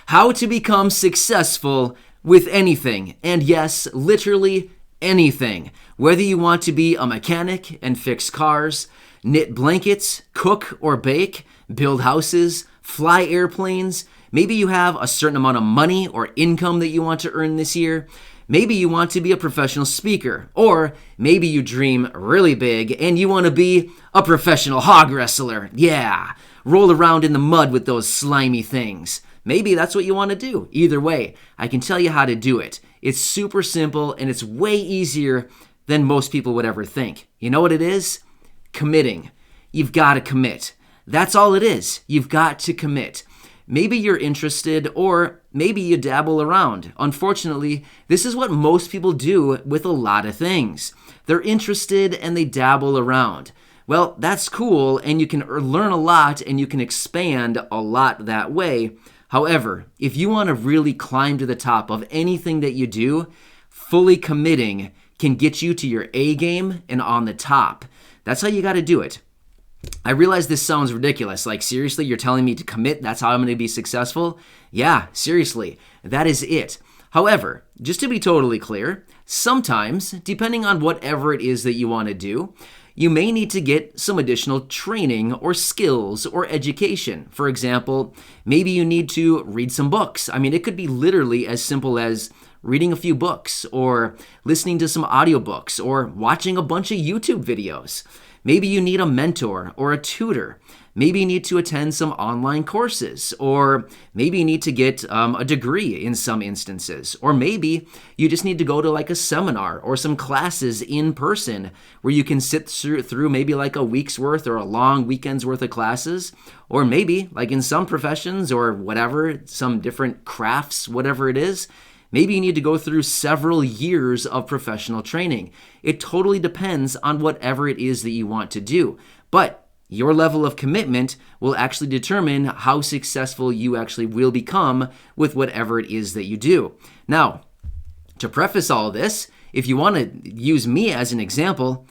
How to become successful with anything. And yes, literally anything. Whether you want to be a mechanic and fix cars, knit blankets, cook or bake, build houses, fly airplanes. Maybe you have a certain amount of money or income that you want to earn this year. Maybe you want to be a professional speaker, or maybe you dream really big and you want to be a professional hog wrestler. Yeah, roll around in the mud with those slimy things. Maybe that's what you want to do. Either way, I can tell you how to do it. It's super simple and it's way easier than most people would ever think. You know what it is? Committing. You've got to commit. That's all it is. You've got to commit. Maybe you're interested, or maybe you dabble around. Unfortunately, this is what most people do with a lot of things. They're interested and they dabble around. Well, that's cool, and you can learn a lot and you can expand a lot that way. However, if you want to really climb to the top of anything that you do, fully committing can get you to your A game and on the top. That's how you got to do it. I realize this sounds ridiculous. Like, seriously, you're telling me to commit? That's how I'm going to be successful? Yeah, seriously, that is it. However, just to be totally clear, sometimes, depending on whatever it is that you want to do, you may need to get some additional training or skills or education. For example, maybe you need to read some books. I mean, it could be literally as simple as reading a few books or listening to some audiobooks or watching a bunch of YouTube videos. Maybe you need a mentor or a tutor. Maybe you need to attend some online courses, or maybe you need to get a degree in some instances. Or maybe you just need to go to like a seminar or some classes in person where you can sit through maybe like a week's worth or a long weekend's worth of classes. Or maybe like in some professions or whatever, some different crafts, whatever it is, maybe you need to go through several years of professional training. It totally depends on whatever it is that you want to do. But your level of commitment will actually determine how successful you actually will become with whatever it is that you do. Now, to preface all this, if you want to use me as an example,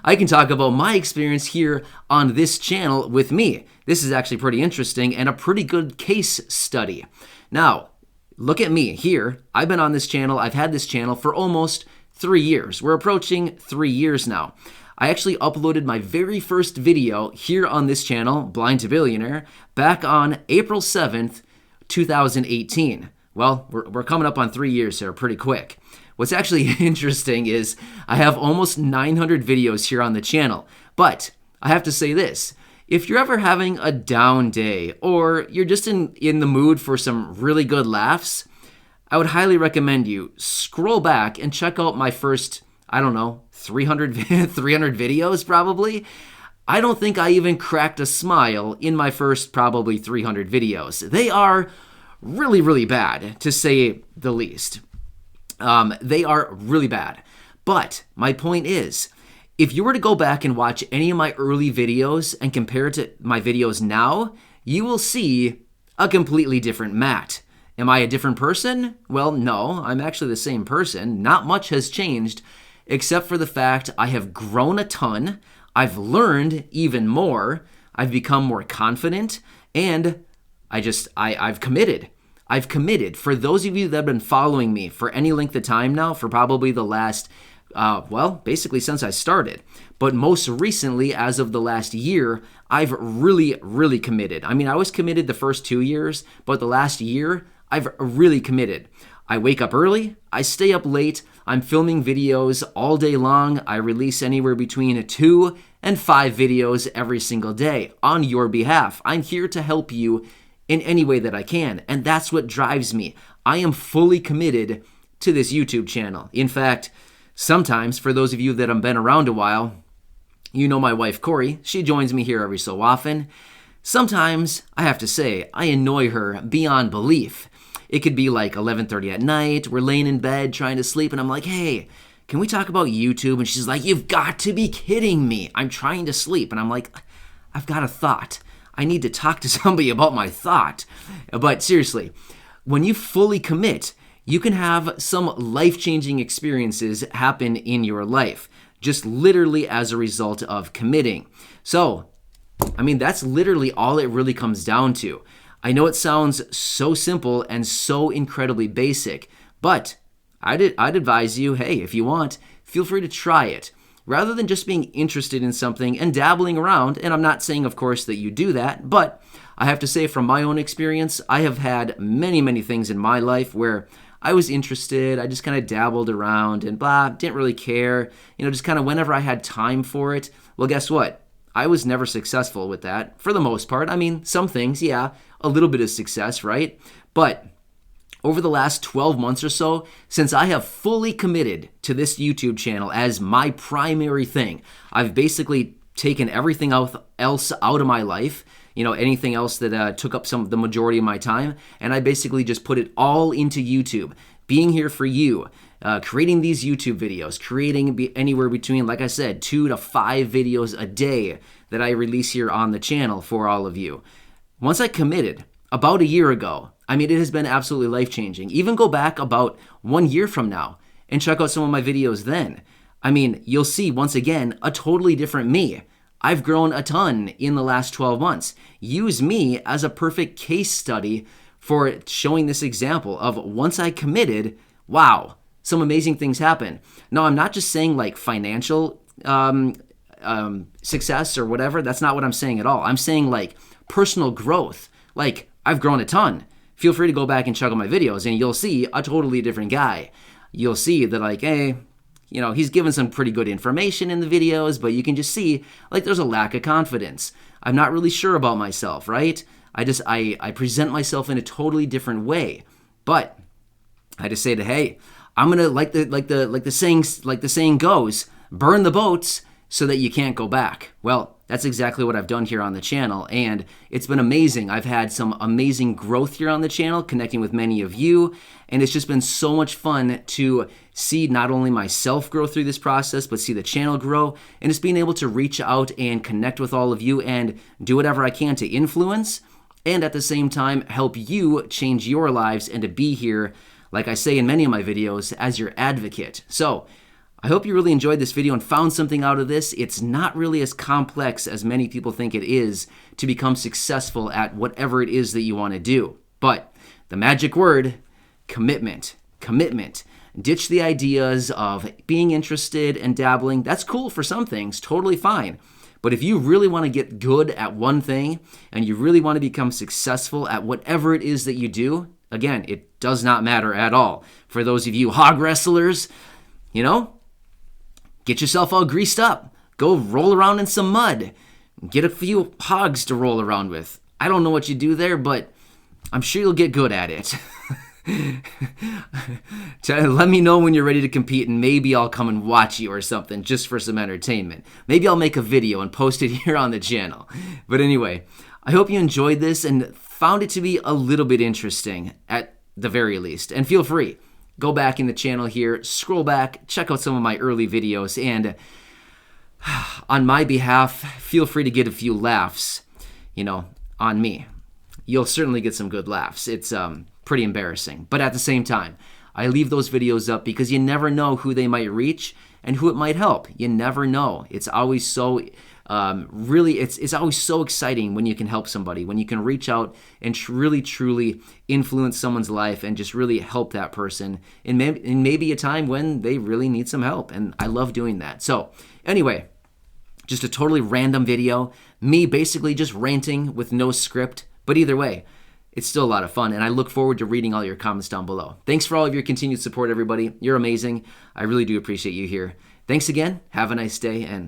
I can talk about my experience here on this channel with me. This is actually pretty interesting and a pretty good case study. Now, look at me here. I've been on this channel. I've had this channel for almost 3 years. We're approaching 3 years now. I actually uploaded my very first video here on this channel, Blind to Billionaire, back on April 7th, 2018. Well, we're coming up on 3 years here pretty quick. What's actually interesting is I have almost 900 videos here on the channel. But I have to say this. If you're ever having a down day or you're just in the mood for some really good laughs, I would highly recommend you scroll back and check out my first, 300 videos probably. I don't think I even cracked a smile in my first probably 300 videos. They are really, really bad, to say the least. They are really bad. But my point is, if you were to go back and watch any of my early videos and compare it to my videos now, you will see a completely different Matt. Am I a different person? Well, no, I'm actually the same person. Not much has changed, except for the fact I have grown a ton, I've learned even more, I've become more confident, and I've committed. I've committed. For those of you that have been following me for any length of time now, for probably the last basically since I started. But most recently, as of the last year, I've really, really committed. I mean, I was committed the first 2 years, but the last year, I've really committed. I wake up early, I stay up late, I'm filming videos all day long. I release anywhere between 2 and 5 videos every single day on your behalf. I'm here to help you in any way that I can, and that's what drives me. I am fully committed to this YouTube channel. In fact, sometimes, for those of you that have been around a while, you know my wife, Corey. She joins me here every so often. Sometimes, I have to say, I annoy her beyond belief. It could be like 11:30 at night. We're laying in bed trying to sleep, and I'm like, hey, can we talk about YouTube? And she's like, you've got to be kidding me. I'm trying to sleep. And I'm like, I've got a thought. I need to talk to somebody about my thought. But seriously, when you fully commit, you can have some life-changing experiences happen in your life, just literally as a result of committing. So, I mean, that's literally all it really comes down to. I know it sounds so simple and so incredibly basic, but I'd advise you, hey, if you want, feel free to try it. Rather than just being interested in something and dabbling around, and I'm not saying, of course, that you do that, but I have to say from my own experience, I have had many, many things in my life where I was interested, I just kind of dabbled around and blah, didn't really care, just kind of whenever I had time for it. Well, guess what? I was never successful with that, for the most part. I mean, some things, yeah, a little bit of success, right? But over the last 12 months or so, since I have fully committed to this YouTube channel as my primary thing, I've basically taken everything else out of my life, anything else that took up the majority of my time, and I basically just put it all into YouTube, being here for you, creating these YouTube videos, creating anywhere between, like I said, 2 to 5 videos a day that I release here on the channel for all of you. Once I committed, about a year ago, it has been absolutely life-changing. Even go back about 1 year from now and check out some of my videos then. You'll see, once again, a totally different me. I've grown a ton in the last 12 months. Use me as a perfect case study for showing this example of once I committed, wow, some amazing things happen. Now, I'm not just saying like financial success or whatever. That's not what I'm saying at all. I'm saying like personal growth. Like, I've grown a ton. Feel free to go back and check out my videos and you'll see a totally different guy. You'll see that like, hey, he's given some pretty good information in the videos, but you can just see like there's a lack of confidence. I'm not really sure about myself, right? I present myself in a totally different way. But I just say that, hey, I'm gonna like the saying goes, burn the boats so that you can't go back. Well, that's exactly what I've done here on the channel, and it's been amazing. I've had some amazing growth here on the channel, connecting with many of you, and it's just been so much fun to see not only myself grow through this process, but see the channel grow, and just being able to reach out and connect with all of you and do whatever I can to influence, and at the same time, help you change your lives and to be here, like I say in many of my videos, as your advocate. So, I hope you really enjoyed this video and found something out of this. It's not really as complex as many people think it is to become successful at whatever it is that you want to do. But the magic word, commitment. Commitment. Ditch the ideas of being interested and dabbling. That's cool for some things, totally fine. But if you really want to get good at one thing and you really want to become successful at whatever it is that you do, again, it does not matter at all. For those of you hog wrestlers, get yourself all greased up. Go roll around in some mud. Get a few hogs to roll around with. I don't know what you do there, but I'm sure you'll get good at it. Let me know when you're ready to compete, and maybe I'll come and watch you or something just for some entertainment. Maybe I'll make a video and post it here on the channel. But anyway, I hope you enjoyed this and found it to be a little bit interesting at the very least. And feel free. Go back in the channel here, scroll back, check out some of my early videos, and on my behalf, feel free to get a few laughs, on me. You'll certainly get some good laughs. It's pretty embarrassing. But at the same time, I leave those videos up because you never know who they might reach and who it might help. You never know. It's always so it's always so exciting when you can help somebody, when you can reach out and really, truly influence someone's life and just really help that person in maybe a time when they really need some help. And I love doing that. So anyway, just a totally random video, me basically just ranting with no script. But either way, it's still a lot of fun, and I look forward to reading all your comments down below. Thanks for all of your continued support, everybody. You're amazing. I really do appreciate you here. Thanks again. Have a nice day, and